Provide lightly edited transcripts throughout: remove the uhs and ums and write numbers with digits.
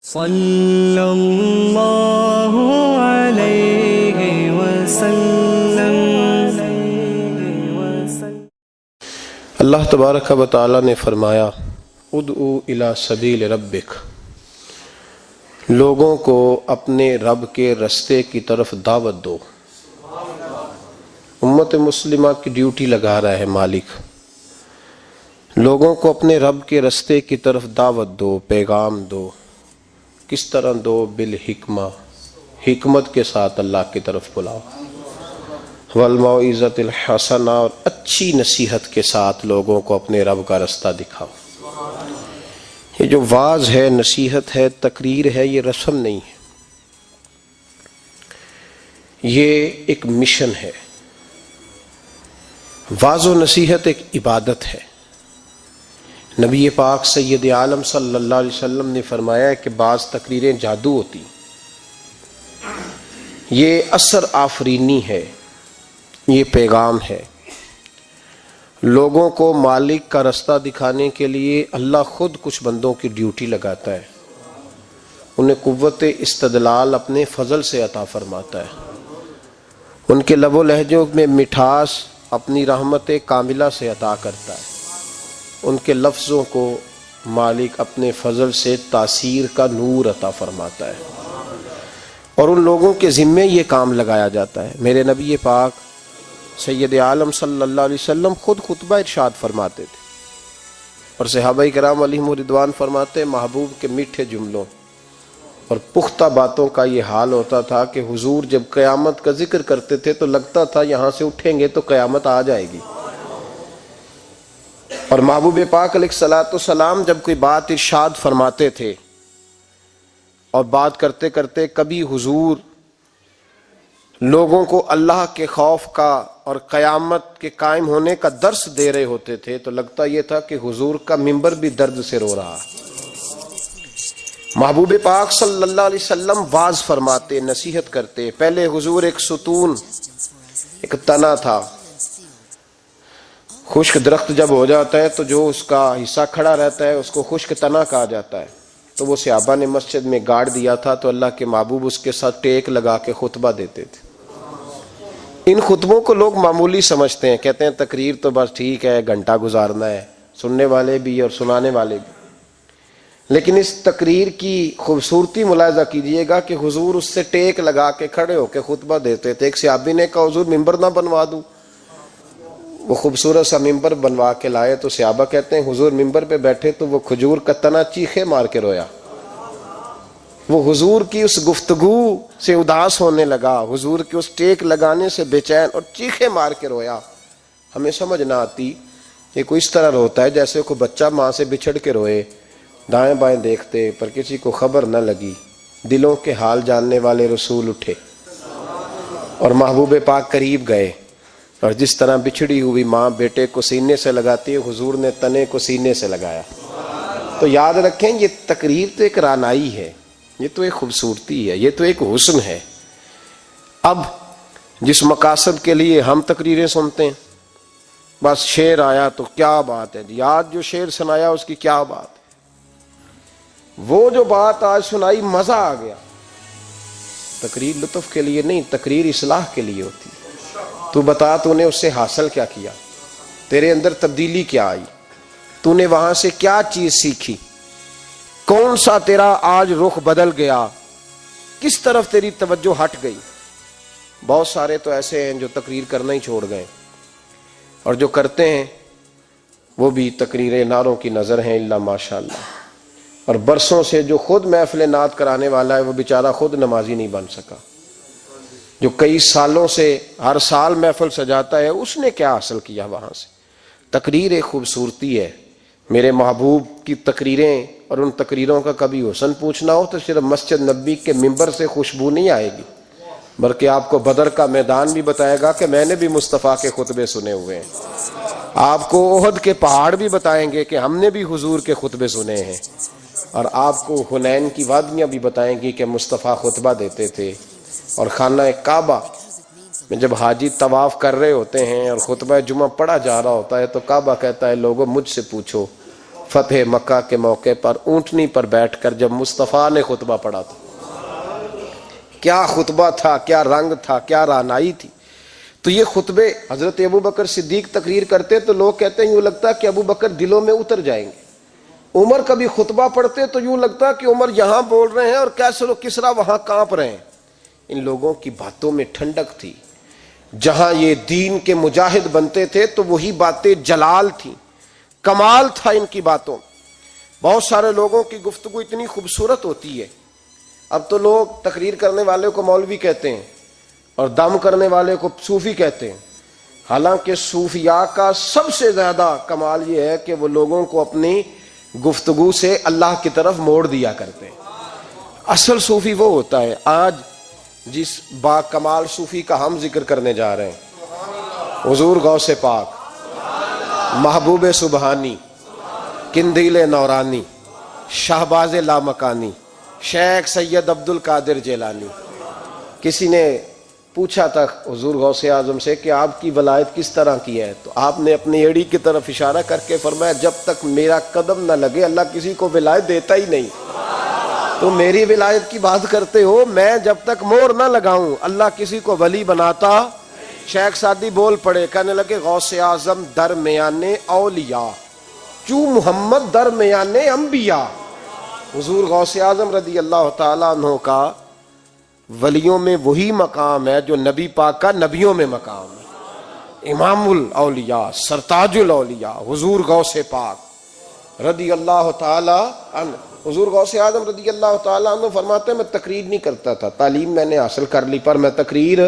صلی اللہ علیہ وسلم۔ اللہ تبارک و تعالی نے فرمایا ادعو الی سبیل ربک، لوگوں کو اپنے رب کے رستے کی طرف دعوت دو۔ امت مسلمہ کی ڈیوٹی لگا رہا ہے مالک، لوگوں کو اپنے رب کے رستے کی طرف دعوت دو، پیغام دو۔ کس طرح دو؟ بالحکمہ، حکمت کے ساتھ اللہ کی طرف بلاؤ، والموعظۃ الحسنہ، اور اچھی نصیحت کے ساتھ لوگوں کو اپنے رب کا رستہ دکھاؤ۔ یہ جو واعظ ہے، نصیحت ہے، تقریر ہے، یہ رسم نہیں ہے، یہ ایک مشن ہے۔ واعظ و نصیحت ایک عبادت ہے۔ نبی پاک سید عالم صلی اللہ علیہ وسلم نے فرمایا کہ بعض تقریریں جادو ہوتی، یہ اثر آفرینی ہے، یہ پیغام ہے۔ لوگوں کو مالک کا رستہ دکھانے کے لیے اللہ خود کچھ بندوں کی ڈیوٹی لگاتا ہے، انہیں قوت استدلال اپنے فضل سے عطا فرماتا ہے، ان کے لب و لہجوں میں مٹھاس اپنی رحمت کاملہ سے عطا کرتا ہے، ان کے لفظوں کو مالک اپنے فضل سے تاثیر کا نور عطا فرماتا ہے، اور ان لوگوں کے ذمے یہ کام لگایا جاتا ہے۔ میرے نبی پاک سید عالم صلی اللہ علیہ وسلم خود خطبہ ارشاد فرماتے تھے، اور صحابہ کرام علیہم رضوان فرماتے محبوب کے میٹھے جملوں اور پختہ باتوں کا یہ حال ہوتا تھا کہ حضور جب قیامت کا ذکر کرتے تھے تو لگتا تھا یہاں سے اٹھیں گے تو قیامت آ جائے گی۔ اور محبوب پاک علیہ الصلوۃ والسلام جب کوئی بات ارشاد فرماتے تھے اور بات کرتے کرتے کبھی حضور لوگوں کو اللہ کے خوف کا اور قیامت کے قائم ہونے کا درس دے رہے ہوتے تھے تو لگتا یہ تھا کہ حضور کا منبر بھی درد سے رو رہا۔ محبوب پاک صلی اللہ علیہ وسلم واعظ فرماتے، نصیحت کرتے۔ پہلے حضور ایک ستون، ایک تنا تھا، خشک درخت جب ہو جاتا ہے تو جو اس کا حصہ کھڑا رہتا ہے اس کو خشک تنا کہا جاتا ہے، تو وہ صحابہ نے مسجد میں گاڑ دیا تھا تو اللہ کے محبوب اس کے ساتھ ٹیک لگا کے خطبہ دیتے تھے۔ ان خطبوں کو لوگ معمولی سمجھتے ہیں، کہتے ہیں تقریر تو بس ٹھیک ہے، گھنٹہ گزارنا ہے، سننے والے بھی اور سنانے والے بھی، لیکن اس تقریر کی خوبصورتی ملاحظہ کیجئے گا کہ حضور اس سے ٹیک لگا کے کھڑے ہو کے خطبہ دیتے تھے۔ ایک صحابی نے کہا حضور ممبر نہ بنوا دوں؟ وہ خوبصورت سا ممبر بنوا کے لائے تو صحابہ کہتے ہیں حضور ممبر پہ بیٹھے تو وہ کھجور کا تنا چیخے مار کے رویا، وہ حضور کی اس گفتگو سے اداس ہونے لگا، حضور کے اس ٹیک لگانے سے بے چین اور چیخے مار کے رویا۔ ہمیں سمجھ نہ آتی کہ کوئی اس طرح روتا ہے جیسے کوئی بچہ ماں سے بچھڑ کے روئے، دائیں بائیں دیکھتے پر کسی کو خبر نہ لگی۔ دلوں کے حال جاننے والے رسول اٹھے اور محبوب پاک قریب گئے، اور جس طرح بچھڑی ہوئی ماں بیٹے کو سینے سے لگاتی ہے، حضور نے تنے کو سینے سے لگایا۔ تو یاد رکھیں یہ تقریر تو ایک رانائی ہے، یہ تو ایک خوبصورتی ہے، یہ تو ایک حسن ہے۔ اب جس مقاصد کے لیے ہم تقریریں سنتے ہیں، بس شعر آیا تو کیا بات ہے، یاد جو شعر سنایا اس کی کیا بات ہے، وہ جو بات آج سنائی مزہ آ گیا۔ تقریر لطف کے لیے نہیں، تقریر اصلاح کے لیے ہوتی ہے۔ تو بتا تو نے اس سے حاصل کیا کیا، تیرے اندر تبدیلی کیا آئی، تو نے وہاں سے کیا چیز سیکھی، کون سا تیرا آج رخ بدل گیا، کس طرف تیری توجہ ہٹ گئی۔ بہت سارے تو ایسے ہیں جو تقریر کرنا ہی چھوڑ گئے، اور جو کرتے ہیں وہ بھی تقریریں نعروں کی نظر ہیں الا ماشاءاللہ، اور برسوں سے جو خود محفل نعت کرانے والا ہے وہ بیچارہ خود نمازی نہیں بن سکا، جو کئی سالوں سے ہر سال محفل سجاتا ہے اس نے کیا حاصل کیا وہاں سے۔ تقریر ایک خوبصورتی ہے۔ میرے محبوب کی تقریریں اور ان تقریروں کا کبھی حسن پوچھنا ہو تو صرف مسجد نبی کے منبر سے خوشبو نہیں آئے گی، بلکہ آپ کو بدر کا میدان بھی بتائے گا کہ میں نے بھی مصطفیٰ کے خطبے سنے ہوئے ہیں، آپ کو احد کے پہاڑ بھی بتائیں گے کہ ہم نے بھی حضور کے خطبے سنے ہیں، اور آپ کو حنین کی وادیاں بھی بتائیں گی کہ مصطفیٰ خطبہ دیتے تھے۔ اور خانہ کعبہ میں جب حاجی طواف کر رہے ہوتے ہیں اور خطبہ جمعہ پڑھا جا رہا ہوتا ہے تو کعبہ کہتا ہے لوگوں مجھ سے پوچھو فتح مکہ کے موقع پر اونٹنی پر بیٹھ کر جب مصطفیٰ نے خطبہ پڑھا تھا، کیا خطبہ تھا، کیا رنگ تھا، کیا رعنائی تھی. تو یہ خطبے حضرت ابو بکر صدیق تقریر کرتے تو لوگ کہتے ہیں یوں لگتا کہ ابو بکر دلوں میں اتر جائیں گے. عمر کبھی خطبہ پڑھتے تو یوں لگتا کہ عمر یہاں بول رہے ہیں اور کیسر و کسرا وہاں کانپ رہے ہیں. ان لوگوں کی باتوں میں ٹھنڈک تھی. جہاں یہ دین کے مجاہد بنتے تھے تو وہی باتیں جلال تھیں، کمال تھا ان کی باتوں. بہت سارے لوگوں کی گفتگو اتنی خوبصورت ہوتی ہے. اب تو لوگ تقریر کرنے والے کو مولوی کہتے ہیں اور دم کرنے والے کو صوفی کہتے ہیں. حالانکہ صوفیاء کا سب سے زیادہ کمال یہ ہے کہ وہ لوگوں کو اپنی گفتگو سے اللہ کی طرف موڑ دیا کرتے ہیں. اصل صوفی وہ ہوتا ہے. آج جس با کمال صوفی کا ہم ذکر کرنے جا رہے ہیں، حضور غوث پاک، محبوب سبحانی، قندیل نورانی، شہباز لامکانی، شیخ سید عبد القادر جیلانی. کسی نے پوچھا تھا حضور غوث اعظم سے کہ آپ کی ولایت کس طرح کی ہے، تو آپ نے اپنی ایڑی کی طرف اشارہ کر کے فرمایا جب تک میرا قدم نہ لگے اللہ کسی کو ولایت دیتا ہی نہیں. تو میری ولایت کی بات کرتے ہو، میں جب تک مور نہ لگاؤں اللہ کسی کو ولی بناتا. شیخ سعدی بول پڑے، کہنے لگے غوث اعظم درمیان اولیاء چو محمد درمیان انبیاء. حضور غوث اعظم رضی اللہ تعالیٰ عنہ کا ولیوں میں وہی مقام ہے جو نبی پاک کا نبیوں میں مقام ہے. امام الاولیاء، سرتاج الاولیاء حضور غوث پاک رضی اللہ تعالیٰ عنہ. حضور غوث اعظم رضی اللہ تعالیٰ عنہ فرماتے ہیں میں تقریر نہیں کرتا تھا، تعلیم میں نے حاصل کر لی پر میں تقریر،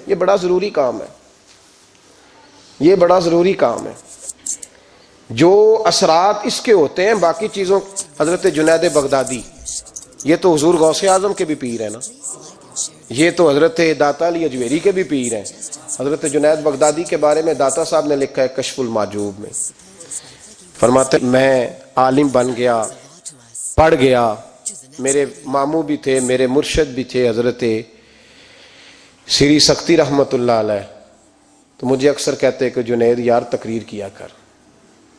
یہ بڑا ضروری کام ہے، یہ بڑا ضروری کام ہے. جو اثرات اس کے ہوتے ہیں باقی چیزوں. حضرت جنید بغدادی یہ تو حضور غوث اعظم کے بھی پیر ہیں نا، یہ تو حضرت داتا علی اجویری کے بھی پیر ہیں. حضرت جنید بغدادی کے بارے میں داتا صاحب نے لکھا ہے کشف المعجوب میں، فرماتے میں عالم بن گیا، پڑھ گیا، میرے ماموں بھی تھے، میرے مرشد بھی تھے حضرت سری سختی رحمت اللہ علیہ. تو مجھے اکثر کہتے کہ جنید یار تقریر کیا کر.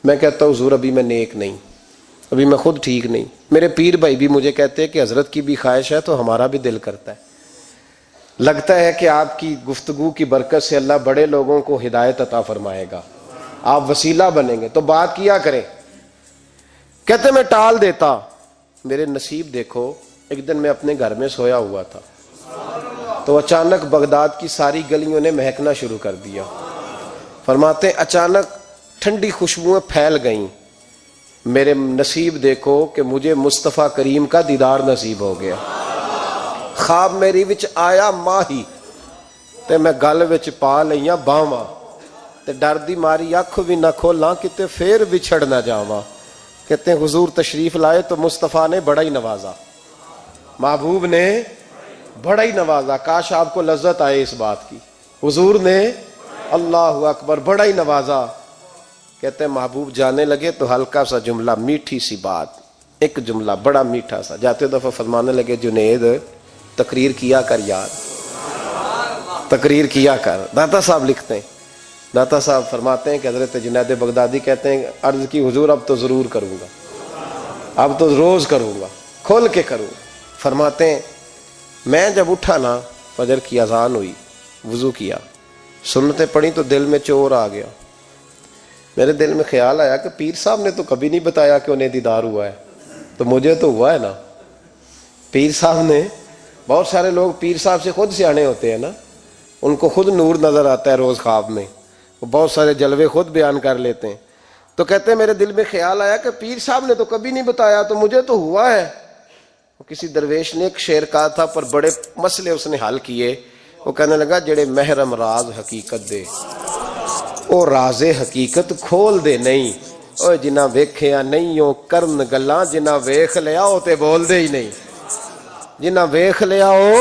میں کہتا ہوں حضور ابھی میں نیک نہیں، ابھی میں خود ٹھیک نہیں. میرے پیر بھائی بھی مجھے کہتے ہیں کہ حضرت کی بھی خواہش ہے تو ہمارا بھی دل کرتا ہے. لگتا ہے کہ آپ کی گفتگو کی برکت سے اللہ بڑے لوگوں کو ہدایت عطا فرمائے گا، آپ وسیلہ بنیں گے تو بات کیا کریں. کہتے میں ٹال دیتا. میرے نصیب دیکھو، ایک دن میں اپنے گھر میں سویا ہوا تھا تو اچانک بغداد کی ساری گلیوں نے مہکنا شروع کر دیا. فرماتے اچانک ٹھنڈی خوشبوئیں پھیل گئیں. میرے نصیب دیکھو کہ مجھے مصطفیٰ کریم کا دیدار نصیب ہو گیا. خواب میری وچ آیا ماہی تے میں گل وچ پا لئیاں باواں تے ڈر دی ماری اکھ بھی نہ کھولاں کتے پھر بچھڑ نہ جاواں. کہتے ہیں حضور تشریف لائے تو مصطفیٰ نے بڑا ہی نوازا، محبوب نے بڑا ہی نوازا. کاش آپ کو لذت آئے اس بات کی. حضور نے اللہ اکبر بڑا ہی نوازا. کہتے ہیں محبوب جانے لگے تو ہلکا سا جملہ، میٹھی سی بات، ایک جملہ بڑا میٹھا سا. جاتے دفعہ فرمانے لگے جنید تقریر کیا کر یار، تقریر کیا کر. داتا صاحب لکھتے ہیں، داتا صاحب فرماتے ہیں کہ حضرت جنید بغدادی کہتے ہیں عرض کی حضور اب تو ضرور کروں گا، اب تو روز کروں گا، کھول کے کروں گا. فرماتے ہیں میں جب اٹھا نا، فجر کی اذان ہوئی، وضو کیا، سنتیں پڑھی تو دل میں چور آ گیا. میرے دل میں خیال آیا کہ پیر صاحب نے تو کبھی نہیں بتایا کہ انہیں دیدار ہوا ہے، تو مجھے تو ہوا ہے نا. پیر صاحب نے، بہت سارے لوگ پیر صاحب سے خود سیانے ہوتے ہیں نا، ان کو خود نور نظر آتا ہے روز خواب میں، وہ بہت سارے جلوے خود بیان کر لیتے ہیں. تو کہتے ہیں میرے دل میں خیال آیا کہ پیر صاحب نے تو کبھی نہیں بتایا تو مجھے تو ہوا ہے. کسی درویش نے ایک شعر کہا تھا پر بڑے مسئلے اس نے حل کیے. وہ کہنے لگا جڑے محرم راز حقیقت دے او راز حقیقت کھول دے نہیں، او جنہ ویکھیا نہیں او کرن گلاں، جنہ ویکھ لیا او تے بول دے ہی نہیں. جنہ ویکھ لیا ہو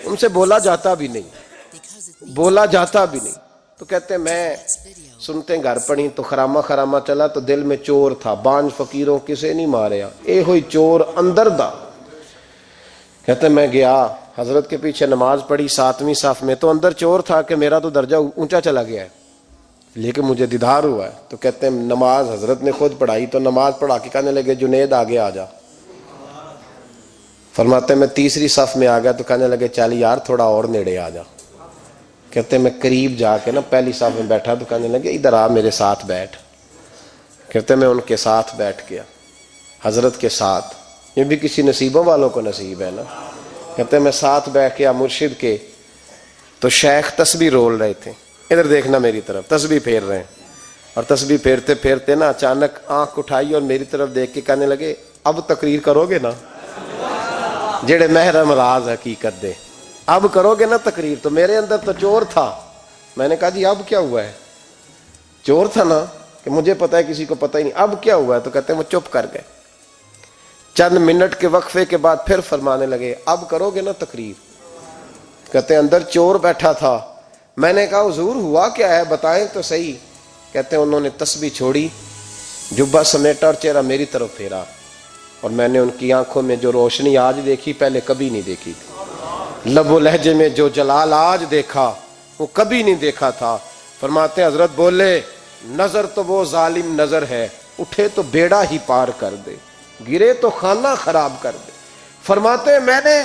ان سے بولا جاتا بھی نہیں، بولا جاتا بھی نہیں. تو کہتے ہیں میں سنتے گھر پڑی تو خرامہ خرامہ چلا تو دل میں چور تھا. بانج فقیروں کسے نہیں ماریا، اے ہوئی چور اندر دا. کہتے ہیں میں گیا حضرت کے پیچھے نماز پڑھی 7ویں صف میں، تو اندر چور تھا کہ میرا تو درجہ اونچا چلا گیا ہے. لیکن مجھے دیدار ہوا ہے. تو کہتے ہیں نماز حضرت نے خود پڑھائی تو نماز پڑھا کے کہنے لگے جنید آگے آ جا. فرماتے ہیں میں تیسری صف میں آ گیا تو کہنے لگے چل یار تھوڑا اور نیڑے آ جا. کہتے ہیں میں قریب جا کے نا پہلی صف میں بیٹھا تو کہنے لگے ادھر آ میرے ساتھ بیٹھ. کہتے ہیں میں ان کے ساتھ بیٹھ گیا حضرت کے ساتھ. یہ بھی کسی نصیبوں والوں کو نصیب ہے نا. کہتے ہیں میں ساتھ بیٹھ گیا مرشد کے. تو شیخ تسبیح رول رہے تھے, ادھر دیکھنا میری طرف, تسبیح پھیر رہے ہیں. اور تسبیح پھیرتے پھیرتے نا اچانک آنکھ اٹھائی اور میری طرف دیکھ کے کہنے لگے اب تقریر کرو گے نا, جڑے محرم راز حقیقت دے, اب کرو گے نا تقریر. تو میرے اندر تو چور تھا. میں نے کہا جی اب کیا ہوا ہے؟ چور تھا نا کہ مجھے پتا ہے کسی کو پتہ ہی نہیں, اب کیا ہوا ہے؟ تو کہتے ہیں وہ چپ کر گئے. چند منٹ کے وقفے کے بعد پھر فرمانے لگے اب کرو گے نا تقریر. کہتے ہیں اندر چور بیٹھا تھا. میں نے کہا حضور ہوا کیا ہے بتائیں تو صحیح. کہتے ہیں انہوں نے تسبیح چھوڑی, جبہ سمیٹا اور چہرہ میری طرف پھیرا, اور میں نے ان کی آنکھوں میں جو روشنی آج دیکھی پہلے کبھی نہیں دیکھی تھی. لب و لہجے میں جو جلال آج دیکھا وہ کبھی نہیں دیکھا تھا. فرماتے ہیں حضرت بولے نظر تو وہ ظالم نظر ہے, اٹھے تو بیڑا ہی پار کر دے, گرے تو خانہ خراب کر دے. فرماتے ہیں میں نے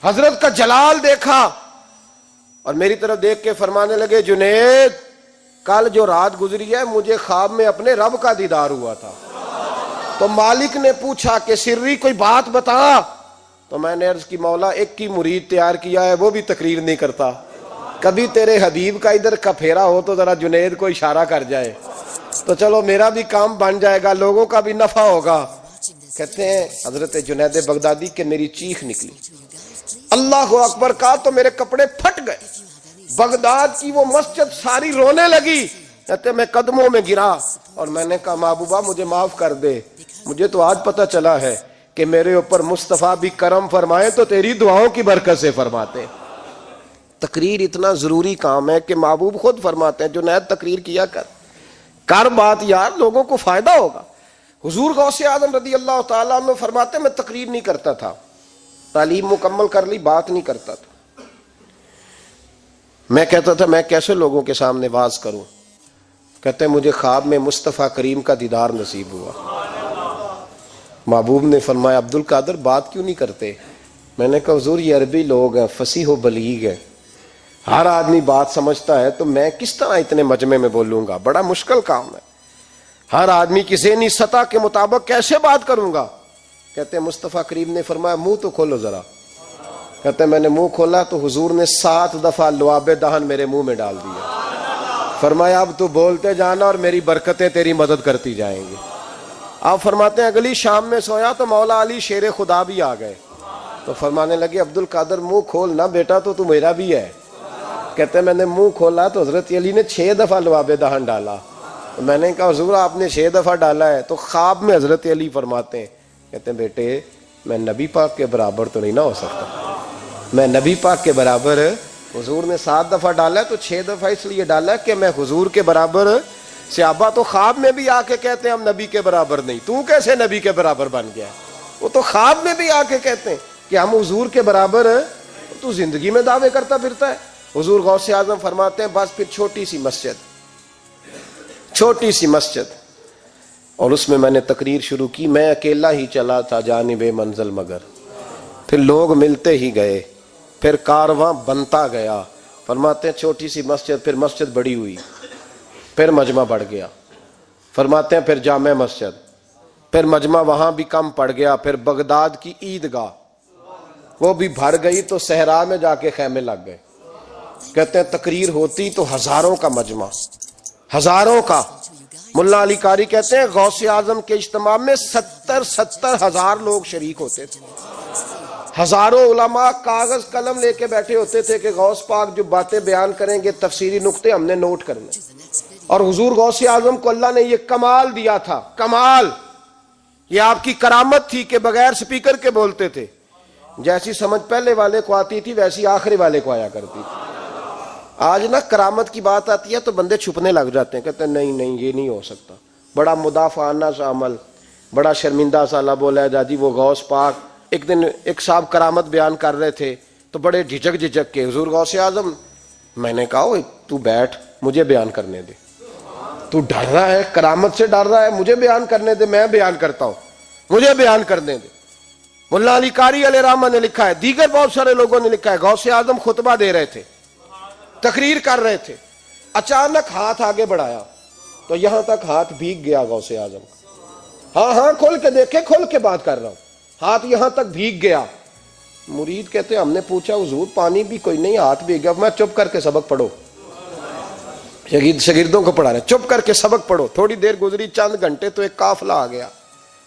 حضرت کا جلال دیکھا اور میری طرف دیکھ کے فرمانے لگے جنید کل جو رات گزری ہے مجھے خواب میں اپنے رب کا دیدار ہوا تھا. تو مالک نے پوچھا کہ سری کوئی بات بتا. تو میں نے عرض کی مولا ایک کی مرید تیار کیا ہے وہ بھی تقریر نہیں کرتا, کبھی تیرے حبیب کا ادھر کا پھیرا ہو تو ذرا جنید کو اشارہ کر جائے تو چلو میرا بھی کام بن جائے گا, لوگوں کا بھی نفع ہوگا. کہتے ہیں حضرت جنید بغدادی کہ میری چیخ نکلی, اللہ اکبر کہا تو میرے کپڑے پھٹ گئے. بغداد کی وہ مسجد ساری رونے لگی. کہتے میں قدموں میں گرا اور میں نے کہا محبوبہ مجھے معاف کر دے, مجھے تو آج پتہ چلا ہے کہ میرے اوپر مصطفیٰ بھی کرم فرمائے تو تیری دعاؤں کی برکت سے فرماتے. تقریر اتنا ضروری کام ہے کہ محبوب خود فرماتے ہیں جنید تقریر کیا کر بات یار, لوگوں کو فائدہ ہوگا. حضور غوث اعظم رضی اللہ تعالیٰ عنہ فرماتے میں تقریر نہیں کرتا تھا, تعلیم مکمل کر لی بات نہیں کرتا تھا. میں کہتا تھا میں کیسے لوگوں کے سامنے واز کروں. کہتے ہیں مجھے خواب میں مصطفیٰ کریم کا دیدار نصیب ہوا. محبوب نے فرمایا عبد القادر بات کیوں نہیں کرتے؟ میں نے کہا حضور یہ عربی لوگ ہیں, فصیح و بلیغ ہیں, ہر آدمی بات سمجھتا ہے تو میں کس طرح اتنے مجمع میں بولوں گا, بڑا مشکل کام ہے, ہر آدمی کی ذہنی سطح کے مطابق کیسے بات کروں گا. کہتے ہیں مصطفیٰ کریم نے فرمایا منہ تو کھولو ذرا. کہتے ہیں میں نے منہ کھولا تو حضور نے 7 دفعہ لعاب دہن میرے منہ میں ڈال دیا. فرمایا اب تو بولتے جانا اور میری برکتیں تیری مدد کرتی جائیں گی. آپ فرماتے ہیں اگلی شام میں سویا تو مولا علی شیر خدا بھی آ گئے. تو فرمانے لگے عبد القادر منہ کھول نہ بیٹا تو میرا بھی ہے. کہتے ہیں میں نے منہ کھولا تو حضرت علی نے 6 دفعہ لعاب دہن ڈالا. تو میں نے کہا حضور آپ نے 6 دفعہ ڈالا ہے. تو خواب میں حضرت علی فرماتے ہیں کہتے ہیں بیٹے میں نبی پاک کے برابر تو نہیں نہ ہو سکتا, میں نبی پاک کے برابر, حضور نے 7 دفعہ ڈالا ہے تو 6 دفعہ اس لیے ڈالا کہ میں حضور کے برابر. صحابہ تو خواب میں بھی آ کے کہتے ہیں ہم نبی کے برابر نہیں, تو کیسے نبی کے برابر بن گیا؟ وہ تو خواب میں بھی آ کے کہتے ہیں کہ ہم حضور کے برابر ہیں, تو زندگی میں دعوے کرتا پھرتا ہے. حضور غوث اعظم فرماتے ہیں بس پھر چھوٹی سی مسجد اور اس میں میں نے تقریر شروع کی. میں اکیلا ہی چلا تھا جانب منزل مگر, پھر لوگ ملتے ہی گئے, پھر کارواں بنتا گیا. فرماتے ہیں چھوٹی سی مسجد, پھر مسجد بڑی ہوئی, پھر مجمع بڑھ گیا. فرماتے ہیں پھر جامع مسجد, پھر مجمع وہاں بھی کم پڑ گیا. پھر بغداد کی عیدگاہ وہ بھی بھر گئی تو صحرا میں جا کے خیمے لگ گئے. کہتے ہیں تقریر ہوتی تو ہزاروں کا مجمع, ہزاروں کا. ملا علی قاری کہتے ہیں غوث اعظم کے اجتماع میں 70 ہزار لوگ شریک ہوتے تھے. ہزاروں علماء کاغذ قلم لے کے بیٹھے ہوتے تھے کہ غوث پاک جو باتیں بیان کریں گے تفسیری نقطے ہم نے نوٹ کرنے. اور حضور غوث اعظم کو اللہ نے یہ کمال دیا تھا, کمال, یہ آپ کی کرامت تھی کہ بغیر سپیکر کے بولتے تھے. جیسی سمجھ پہلے والے کو آتی تھی ویسی آخری والے کو آیا کرتی تھی. آج نا کرامت کی بات آتی ہے تو بندے چھپنے لگ جاتے ہیں, کہتے ہیں نہیں یہ نہیں ہو سکتا. بڑا مدافعانہ سا عمل, بڑا شرمندہ سا لب ہے جاجی. وہ غوث پاک ایک دن ایک صاحب کرامت بیان کر رہے تھے تو بڑے جھجک کے حضور غوث اعظم, میں نے کہا تو بیٹھ, مجھے بیان کرنے دے. تو ڈر رہا ہے کرامت سے، ڈر رہا ہے، مجھے بیان کرنے دے، میں بیان کرتا ہوں، مجھے بیان کرنے دے. ملا علی قاری علیہ رحمہ نے لکھا ہے، دیگر بہت سارے لوگوں نے لکھا ہے، غوث اعظم خطبہ دے رہے تھے، تقریر کر رہے تھے، اچانک ہاتھ آگے بڑھایا تو یہاں تک ہاتھ بھیگ گیا غوث اعظم کا. ہاں کھول کے دیکھے، کھول کے بات کر رہا ہوں، ہاتھ یہاں تک بھیگ گیا. مرید کہتے ہم نے پوچھا حضور پانی بھی کوئی نہیں، ہاتھ بھیگ گیا. میں چپ کر کے سبق پڑھو. شاگردوں کو پڑھا رہے، چپ کر کے سبق پڑھو. تھوڑی دیر گزری، چند گھنٹے تو ایک قافلہ آ گیا،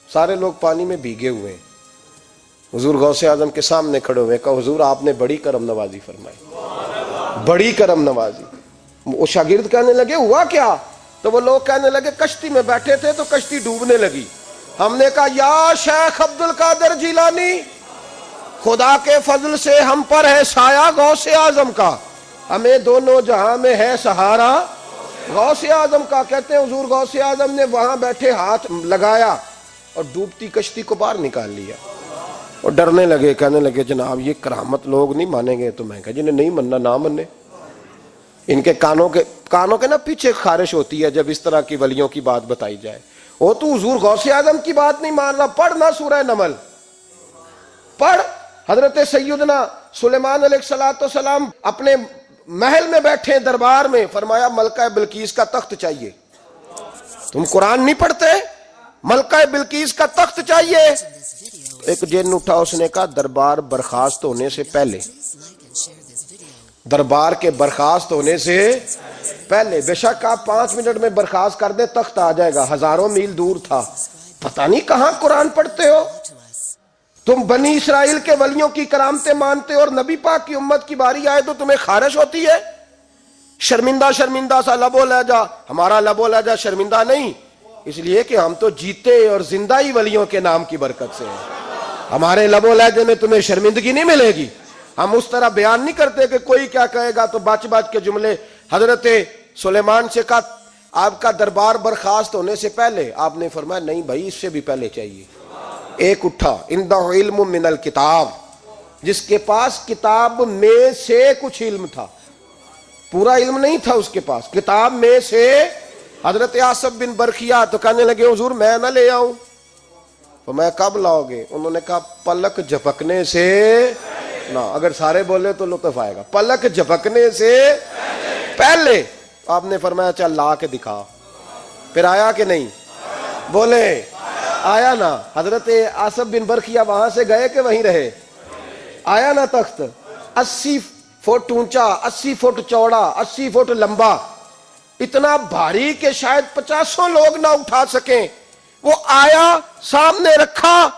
سارے لوگ پانی میں بھیگے ہوئے ہیں. حضور غوث اعظم کے سامنے کھڑے ہوئے، کہا حضور آپ نے بڑی کرم نوازی فرمائی، بڑی کرم نوازی. وہ شاگرد کہنے لگے ہوا کیا؟ تو وہ لوگ کہنے لگے کشتی میں بیٹھے تھے تو کشتی ڈوبنے لگی. ہم نے کہا یا شیخ عبد القادر جیلانی، خدا کے فضل سے ہم پر ہے سایہ غوث اعظم کا، ہمیں دونوں جہاں میں ہے سہارا غوث اعظم کا. کہتے ہیں حضور غوث اعظم نے وہاں بیٹھے ہاتھ لگایا اور ڈوبتی کشتی کو باہر نکال لیا. اور ڈرنے لگے، کہنے لگے جناب یہ کرامت لوگ نہیں مانیں گے. تو میں کہا جنہیں نہیں مننا نہ منے. ان کے کانوں کے نا پیچھے خارش ہوتی ہے جب اس طرح کی ولیوں کی بات بتائی جائے. وہ تو حضور غوث اعظم کی بات نہیں مان رہا. پڑھنا سورہ نمل، پڑھ. حضرت سیدنا سلیمان علیہ السلام اپنے محل میں بیٹھے دربار میں، فرمایا ملکہ بلقیس کا تخت چاہیے. تم قرآن نہیں پڑھتے؟ ملکہ بلقیس کا تخت چاہیے. ایک جن اٹھا، اس نے کہا دربار برخاست ہونے سے پہلے، دربار کے برخاست ہونے سے پہلے، بے شک آپ 5 منٹ میں برخاست کر دیں تخت آ جائے گا. ہزاروں میل دور تھا. پتہ نہیں کہاں قرآن پڑھتے ہو تم. بنی اسرائیل کے ولیوں کی کرامتیں مانتے ہو اور نبی پاک کی امت کی باری آئے تو تمہیں خارش ہوتی ہے. شرمندہ شرمندہ سا لب و لہجہ. ہمارا لب و لہجہ شرمندہ نہیں، اس لیے کہ ہم تو جیتے اور زندہ ہی ولیوں کے نام کی برکت سے ہیں. ہمارے لب و لہجے میں تمہیں شرمندگی نہیں ملے گی. ہم اس طرح بیان نہیں کرتے کہ کوئی کیا کہے گا تو بچ بچ کے جملے. حضرت سلیمان سے کہا آپ کا دربار برخاست ہونے سے پہلے. آپ نے فرمایا نہیں بھائی، اس سے بھی پہلے چاہیے. ایک اٹھا، عندہ علم من الکتاب، جس کے پاس کتاب میں سے کچھ علم تھا، پورا علم نہیں تھا اس کے پاس، کتاب میں سے. حضرت آصف بن برخیا تو کہنے لگے حضور میں نہ لے آؤں. تو میں کب لاؤ گے؟ انہوں نے کہا پلک جھپکنے سے نہ. اگر سارے بولے تو لطف آئے گا. پلک جھپکنے سے پہلے. آپ نے فرمایا چل لا کے دکھا. پھر آیا کہ نہیں؟ بولے آیا نا. حضرت آصف بن برخیا وہاں سے گئے کہ وہیں رہے؟ آیا نا تخت. 80 فٹ اونچا، 80 فٹ چوڑا، 80 فٹ لمبا، اتنا بھاری کہ شاید 50 لوگ نہ اٹھا سکیں. وہ آیا، سامنے رکھا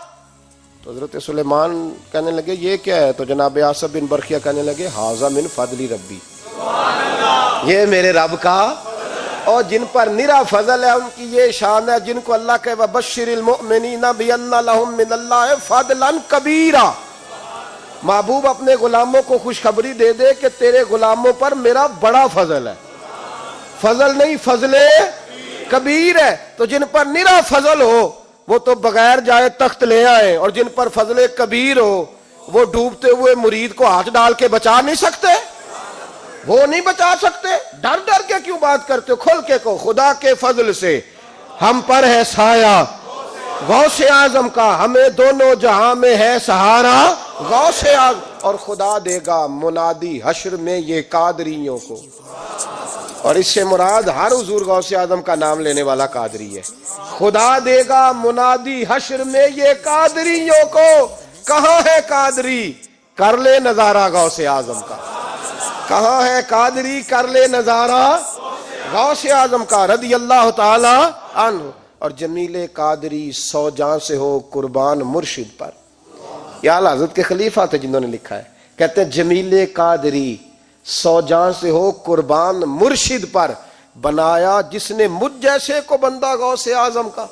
تو حضرت سلیمان کہنے لگے یہ کیا ہے؟ تو جناب آصف بن برخیا کہنے لگے ھذا من فضل ربی، یہ میرے رب کا، اور جن پر نرا فضل ہے ان کی یہ شان ہے جن کو اللہ کہ وبشر المؤمنین بان لهم من اللہ فضلا کبیرا. محبوب اپنے غلاموں کو خوشخبری دے دے کہ تیرے غلاموں پر میرا بڑا فضل ہے. فضل نہیں، فضل کبیر ہے. تو جن پر نرا فضل ہو وہ تو بغیر جائے تخت لے آئے، اور جن پر فضل کبیر ہو وہ ڈوبتے ہوئے مرید کو ہاتھ ڈال کے بچا نہیں سکتے. وہ نہیں بچا سکتے. ڈر ڈر کے کیوں بات کرتے ہو؟ کھول کے کہو خدا کے فضل سے ہم پر ہے سایہ غوث اعظم کا، ہمیں دونوں جہاں میں ہے سہارا غوث اعظم. اور خدا دے گا منادی حشر میں یہ قادریوں کو. اور اس سے مراد ہر حضور غوث اعظم کا نام لینے والا قادری ہے. خدا دے گا منادی حشر میں یہ قادریوں کو. کہاں ہے قادری؟ کر لے نظارہ غوث اعظم کا. کہاں ہے قادری؟ کر لے نظارہ غوث اعظم کا رضی اللہ تعالی عنہ. اور جمیل قادری 100 جان سے ہو قربان مرشد پر. یہ اعلیٰ حضرت کے خلیفہ تھے جنہوں نے لکھا ہے. کہتے ہیں جمیل قادری 100 جان سے ہو قربان مرشد پر، بنایا جس نے مجھ جیسے کو بندہ غوث اعظم کا.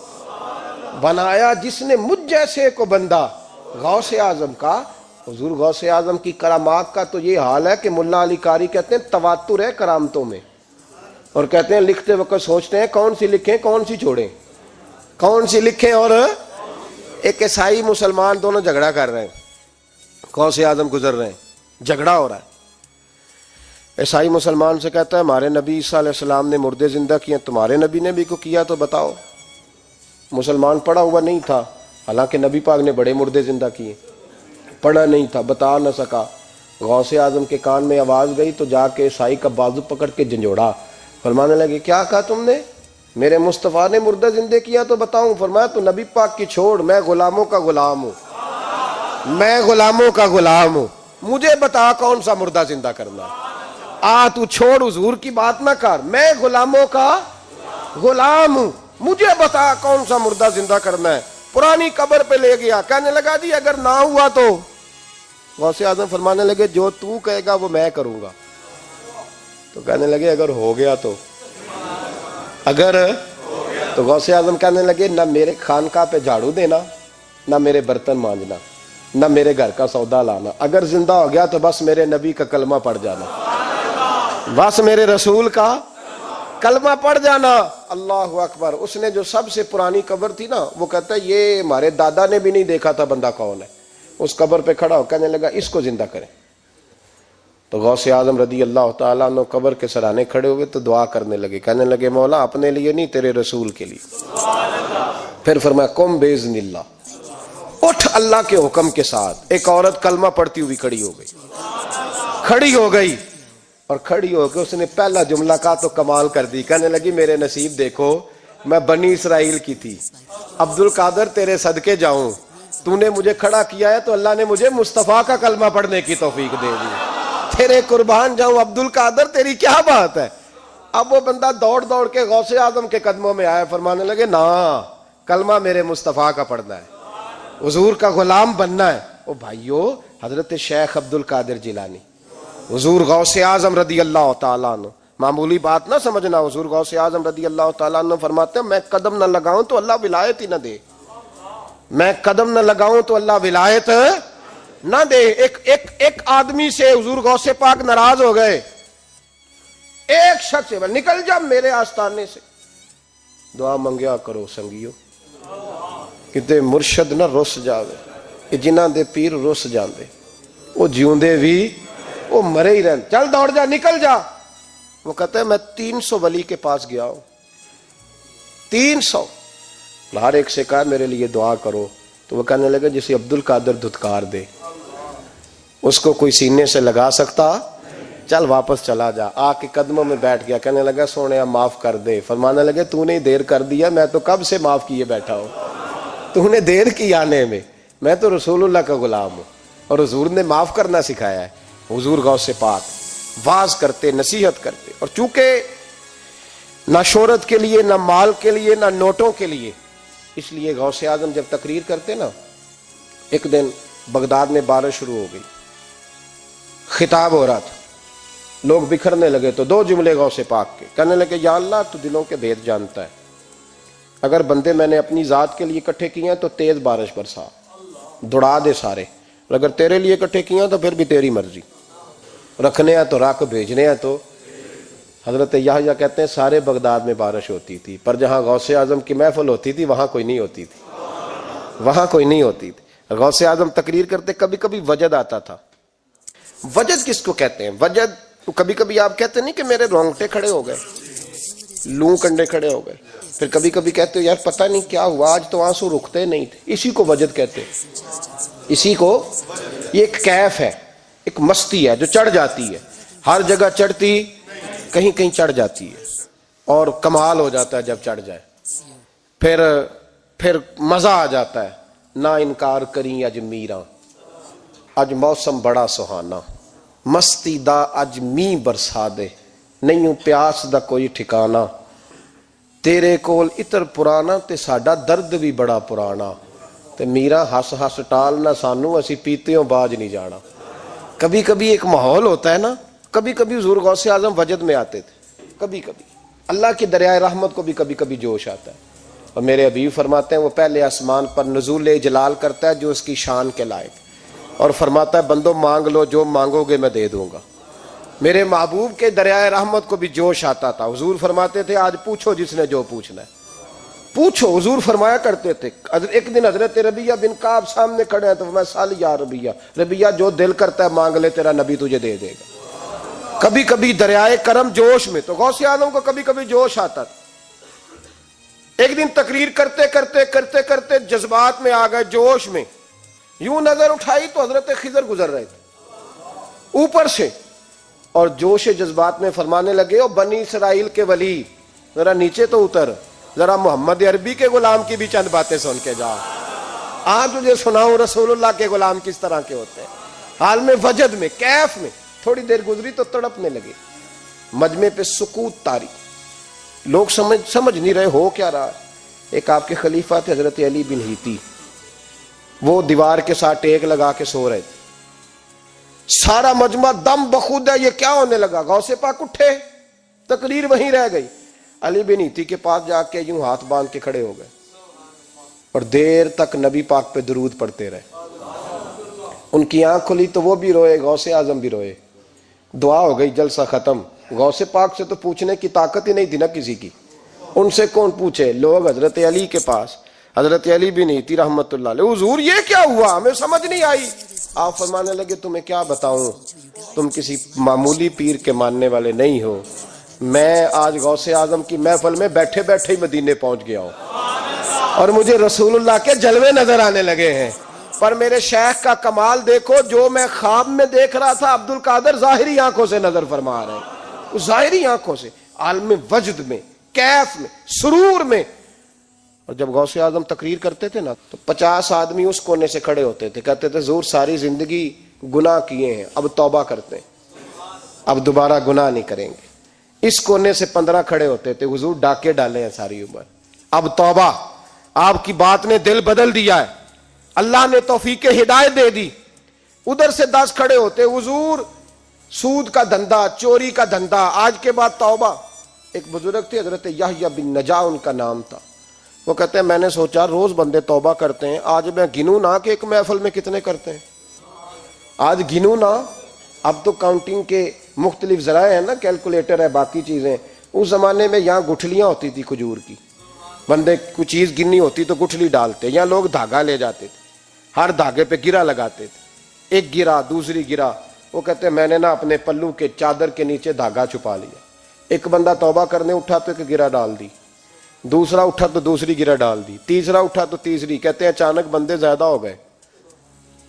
بنایا جس نے مجھ جیسے کو بندہ غوث اعظم کا. حضور غوث اعظم کی کرامات کا تو یہ حال ہے کہ ملا علی قاری کہتے ہیں تواتر ہے کرامتوں میں، اور کہتے ہیں لکھتے وقت سوچتے ہیں کون سی لکھیں کون سی چھوڑیں، کون سی لکھیں. اور ایک عیسائی مسلمان دونوں جھگڑا کر رہے ہیں، غوث اعظم گزر رہے ہیں، جھگڑا ہو رہا ہے. عیسائی مسلمان سے کہتا ہے ہمارے نبی عیسیٰ علیہ السلام نے مردے زندہ کیے، تمہارے نبی نے بھی کو کیا تو بتاؤ۔ مسلمان پڑھا ہوا نہیں تھا، حالانکہ نبی پاک نے بڑے مردے زندہ کیے، پڑھا نہیں تھا، بتا نہ سکا۔ غوث اعظم کے کان میں آواز گئی تو جا کے عیسائی کا بازو پکڑ کے جھنجھوڑا، فرمانے لگے کیا کہا تم نے؟ میرے مصطفیٰ نے مردہ زندہ کیا تو بتاؤں؟ فرمایا تو نبی پاک کی چھوڑ، میں غلاموں کا غلام ہوں، میں غلاموں کا غلام ہوں، مجھے بتا کون سا مردہ زندہ کرنا ہے۔ تو چھوڑ حضور کی بات نہ کر، میں غلاموں کا غلام ہوں، مجھے بتا کون سا مردہ زندہ کرنا ہے۔ پرانی قبر پہ لے گیا، کہنے لگا جی اگر نہ ہوا تو؟ غوث اعظم فرمانے لگے جو تو کہے گا وہ میں کروں گا۔ تو کہنے لگے اگر ہو گیا تو؟ اگر تو غوث اعظم کہنے لگے نہ میرے خانقاہ پہ جھاڑو دینا، نہ میرے برتن مانجنا، نہ میرے گھر کا سودا لانا، اگر زندہ ہو گیا تو بس میرے نبی کا کلمہ پڑھ جانا، بس میرے رسول کا کلمہ پڑھ جانا۔ اللہ اکبر۔ اس نے جو سب سے پرانی قبر تھی نا، وہ کہتا ہے یہ ہمارے دادا نے بھی نہیں دیکھا تھا بندہ کون ہے۔ اس قبر پہ کھڑا ہو کہنے لگا اس کو زندہ کریں۔ تو غوث اعظم رضی اللہ تعالیٰ عنہ قبر کے سرانے کھڑے ہوئے تو دعا کرنے لگے، کہنے لگے مولا اپنے لیے نہیں، تیرے رسول کے لیے۔ پھر فرمایا قم باذن اللہ، اٹھ اللہ کے حکم کے ساتھ۔ ایک عورت کلمہ پڑھتی ہوئی کھڑی ہو گئی، کھڑی ہو گئی، اور کھڑی ہو کے اس نے پہلا جملہ کہا تو کمال کر دی، کہنے لگی میرے نصیب دیکھو، میں بنی اسرائیل کی تھی، عبد القادر تیرے صدقے جاؤں، تو نے مجھے کھڑا کیا ہے تو اللہ نے مجھے مصطفیٰ کا کلمہ پڑھنے کی توفیق دے دی، تیرے قربان جاؤں عبد القادر، تیری کیا بات ہے۔ اب وہ بندہ دوڑ دوڑ کے غوث اعظم کے قدموں میں آیا، فرمانے لگے نا کلمہ میرے مصطفیٰ کا پڑھنا ہے، حضور کا غلام بننا ہے۔ او بھائیو، حضرت شیخ عبد القادر جیلانی، حضور غوث اعظم رضی اللہ تعالیٰ عنہ، معمولی بات نہ سمجھنا، حضور غوث اعظم رضی اللہ تعالیٰ عنہ فرماتے ہیں میں قدم نہ لگاؤں تو اللہ ولایت ہی نہ دے، میں قدم نہ لگاؤں تو اللہ ولایت نہ دے۔ ایک آدمی سے حضور غوث پاک ناراض ہو گئے، ایک شخص سے نکل جا میرے آستانے سے، دعا منگیا کرو سنگیو، کتے مرشد نہ رس جاوے، جنہاں دے پیر رس جاندے، وہ جیوندے بھی وہ مرے ہی رہن، چل دوڑ جا، نکل جا۔ وہ کہتا ہے میں 300 ولی کے پاس گیا ہوں، 300، ہر ایک سے کہا میرے لیے دعا کرو، تو وہ کہنے لگا جسے عبد القادر دھتکار دے اس کو کوئی سینے سے لگا سکتا، چل واپس چلا جا۔ آ کے قدموں میں بیٹھ گیا، کہنے لگا سونے معاف کر دے۔ فرمانے لگے تو نے دیر کر دیا، میں تو کب سے معاف کیے بیٹھا ہوں، تو نے دیر کی آنے میں تو رسول اللہ کا غلام ہوں، اور حضور نے معاف کرنا سکھایا ہے۔ حضور غوث پاک واز کرتے، نصیحت کرتے، اور چونکہ نہ شہرت کے لیے، نہ مال کے لیے، نہ نوٹوں کے لیے، اس لیے غوث اعظم جب تقریر کرتے نا، ایک دن بغداد میں بارش شروع ہو گئی، خطاب ہو رہا تھا، لوگ بکھرنے لگے تو 2 جملے غوث پاک کے، کہنے لگے یا اللہ تو دلوں کے بھید جانتا ہے، اگر بندے میں نے اپنی ذات کے لیے اکٹھے کیے ہیں تو تیز بارش برسا، دوڑا دے سارے، اور اگر تیرے لیے اکٹھے کیے ہیں تو پھر بھی تیری مرضی، رکھنے ہیں تو رکھ، بھیجنے ہیں تو۔ حضرت یحییٰ کہتے ہیں سارے بغداد میں بارش ہوتی تھی، پر جہاں غوث اعظم کی محفل ہوتی تھی وہاں کوئی نہیں ہوتی تھی، وہاں کوئی نہیں ہوتی تھی۔ غوث اعظم تقریر کرتے کبھی کبھی وجد آتا تھا۔ وجد کس کو کہتے ہیں؟ وجد کبھی کبھی آپ کہتے نہیں کہ میرے رونگٹے کھڑے ہو گئے، لوں کنڈے کھڑے ہو گئے، پھر کبھی کبھی کہتے ہو یار پتہ نہیں کیا ہوا آج تو آنسو رکتے نہیں تھے، اسی کو وجد کہتے ہیں۔ اسی کو، یہ ایک کیف ہے، ایک مستی ہے جو چڑھ جاتی ہے، ہر جگہ چڑھتی کہیں کہیں چڑھ جاتی ہے، اور کمال ہو جاتا ہے جب چڑھ جائے، پھر مزہ آ جاتا ہے۔ نہ انکار کریں اج میراں، اج موسم بڑا سہانا، مستی دا اج می برسا دے، نہیں پیاس دا کوئی ٹھکانا، تیرے کول اتر پرانا تے ساڈا درد بھی بڑا پرانا، تے میرا ہس ہس ٹال نہ سانو اسی پیتیوں باج نہیں جانا۔ کبھی کبھی ایک ماحول ہوتا ہے نا، کبھی کبھی حضور غوث اعظم وجد میں آتے تھے، کبھی کبھی اللہ کی دریائے رحمت کو بھی کبھی کبھی جوش آتا ہے، اور میرے حبیب فرماتے ہیں وہ پہلے آسمان پر نزول جلال کرتا ہے جو اس کی شان کے لائق، اور فرماتا ہے بندو مانگ لو جو مانگو گے میں دے دوں گا۔ میرے محبوب کے دریائے رحمت کو بھی جوش آتا تھا، حضور فرماتے تھے آج پوچھو جس نے جو پوچھنا ہے پوچھو، حضور فرمایا کرتے تھے۔ ایک دن حضرت ربیہ بن کعب سامنے کھڑے ہیں تو میں سال یا ربیہ جو دل کرتا ہے مانگ لے تیرا نبی تجھے دے دے گا۔ کبھی کبھی دریائے کرم جوش میں، تو غوث اعظم کو کبھی کبھی جوش آتا تھا. ایک دن تقریر کرتے کرتے کرتے کرتے جذبات میں آ گئے، جوش میں، یوں نظر اٹھائی تو حضرت خضر گزر رہے تھے اوپر سے، اور جوش جذبات میں فرمانے لگے، او بنی اسرائیل کے ولی ذرا نیچے تو اتر، ذرا محمد عربی کے غلام کی بھی چند باتیں سن کے جا. آج تجھے سناؤں رسول اللہ کے غلام کس طرح کے ہوتے ہیں. حال میں وجد میں، کیف میں. تھوڑی دیر گزری تو تڑپنے لگے. مجمع پہ سکوت طاری، لوگ سمجھ نہیں رہے ہو کیا رہا. ایک آپ کے خلیفہ تھے حضرت علی بن ہیتی، وہ دیوار کے ساتھ ٹیک لگا کے سو رہے تھے. سارا مجمع دم بخود ہے، یہ کیا ہونے لگا. غوث پاک اٹھے، تقریر وہیں رہ گئی. علی بن ہیتی کے پاس جا کے یوں ہاتھ باندھ کے کھڑے ہو گئے اور دیر تک نبی پاک پہ درود پڑھتے رہے. ان کی آنکھ کھلی تو وہ بھی روئے، غوث اعظم بھی روئے. دعا ہو گئی، جلسہ ختم. غوث پاک سے تو پوچھنے کی طاقت ہی نہیں تھی نا کسی کی. ان سے کون پوچھے؟ لوگ حضرت علی کے پاس. حضرت علی بن ہیتی رحمت اللہ علیہ، حضور یہ کیا ہوا، ہمیں سمجھ نہیں آئی. آپ فرمانے لگے، تمہیں کیا بتاؤں، تم کسی معمولی پیر کے ماننے والے نہیں ہو. میں آج غوث اعظم کی محفل میں بیٹھے بیٹھے ہی مدینے پہنچ گیا ہوں اور مجھے رسول اللہ کے جلوے نظر آنے لگے ہیں. پر میرے شیخ کا کمال دیکھو، جو میں خواب میں دیکھ رہا تھا عبد القادر ظاہری آنکھوں سے نظر فرما رہے ہیں. ظاہری آنکھوں سے، عالم وجد میں، کیف میں، سرور میں. اور جب غوث اعظم تقریر کرتے تھے نا تو 50 آدمی اس کونے سے کھڑے ہوتے تھے، کہتے تھے حضور ساری زندگی گناہ کیے ہیں، اب توبہ کرتے ہیں، اب دوبارہ گناہ نہیں کریں گے. اس کونے سے 15 کھڑے ہوتے تھے، حضور ڈاکے ڈالے ہیں ساری عمر، اب توبہ. آپ کی بات نے دل بدل دیا ہے، اللہ نے توفیق ہدایت دے دی. ادھر سے 10 کھڑے ہوتے، حضور سود کا دھندا، چوری کا دھندا، آج کے بعد توبہ. ایک بزرگ تھے حضرت یحییٰ بن نجا ان کا نام تھا. وہ کہتے ہیں میں نے سوچا روز بندے توبہ کرتے ہیں، آج میں گنوں نہ کہ ایک محفل میں کتنے کرتے ہیں. آج گنوں نہ. اب تو کاؤنٹنگ کے مختلف ذرائع ہیں نا، کیلکولیٹر ہے، باقی چیزیں. اس زمانے میں یہاں گٹھلیاں ہوتی تھی کھجور کی، بندے کوئی چیز گننی ہوتی تو گٹھلی ڈالتے. یہاں لوگ دھاگا لے جاتے تھے، ہر دھاگے پہ گرا لگاتے تھے، ایک گرا دوسری گرا. وہ کہتے ہیں میں نے نا اپنے پلو کے چادر کے نیچے دھاگا چھپا لیا. ایک بندہ توبہ کرنے اٹھا تو ایک گرا ڈال دی، دوسرا اٹھا تو دوسری گرا ڈال دی، تیسرا اٹھا تو تیسری. کہتے ہیں اچانک بندے زیادہ ہو گئے.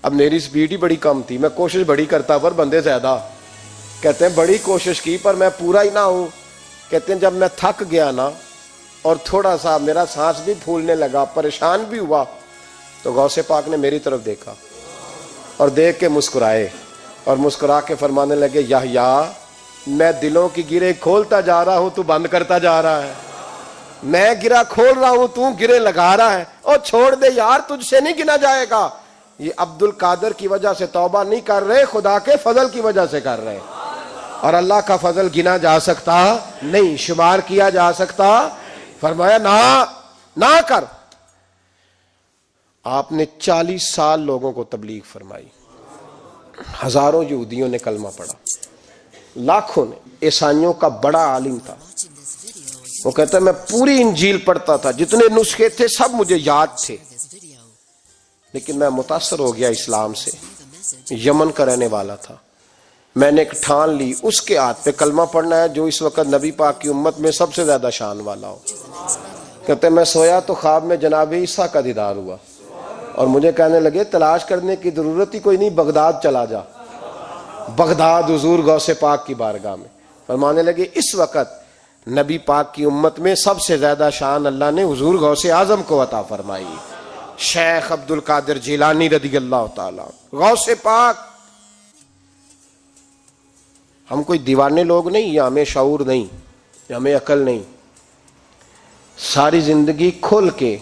اب میری سپیڈ ہی بڑی کم تھی، میں کوشش بڑی کرتا پر بندے زیادہ. کہتے ہیں بڑی کوشش کی پر میں پورا ہی نہ ہوں. کہتے ہیں جب میں تھک گیا نا اور تھوڑا سا میرا سانس بھی پھولنے لگا، پریشان بھی ہوا، تو غوث پاک نے میری طرف دیکھا اور دیکھ کے مسکرائے اور مسکرا کے فرمانے لگے، یحییٰ میں دلوں کی گرے کھولتا جا رہا ہوں، تو بند کرتا جا رہا ہے. میں گرا کھول رہا ہوں، تو گرے لگا رہا ہے. اور چھوڑ دے یار، تجھ سے نہیں گنا جائے گا. یہ عبد القادر کی وجہ سے توبہ نہیں کر رہے، خدا کے فضل کی وجہ سے کر رہے. اور اللہ کا فضل گنا جا سکتا نہیں، شمار کیا جا سکتا. فرمایا نہ کر. آپ نے 40 سال لوگوں کو تبلیغ فرمائی، ہزاروں یہودیوں نے کلمہ پڑھا، لاکھوں نے. عیسائیوں کا بڑا عالم تھا، وہ کہتا ہے میں پوری انجیل پڑھتا تھا، جتنے نسخے تھے سب مجھے یاد تھے، لیکن میں متاثر ہو گیا اسلام سے. یمن کا رہنے والا تھا. میں نے ایک ٹھان لی اس کے ہاتھ پہ کلمہ پڑھنا ہے جو اس وقت نبی پاک کی امت میں سب سے زیادہ شان والا ہو. کہتے میں سویا تو خواب میں جناب عیسیٰ کا دیدار ہوا اور مجھے کہنے لگے تلاش کرنے کی ضرورت ہی کوئی نہیں، بغداد چلا جا. بغداد حضور غوث پاک کی بارگاہ میں. فرمانے لگے اس وقت نبی پاک کی امت میں سب سے زیادہ شان اللہ نے حضور غوث اعظم کو عطا فرمائی، شیخ عبد القادر جیلانی رضی اللہ تعالی. غوث پاک. ہم کوئی دیوانے لوگ نہیں، یا ہمیں شعور نہیں، یا ہمیں عقل نہیں. ساری زندگی کھل کے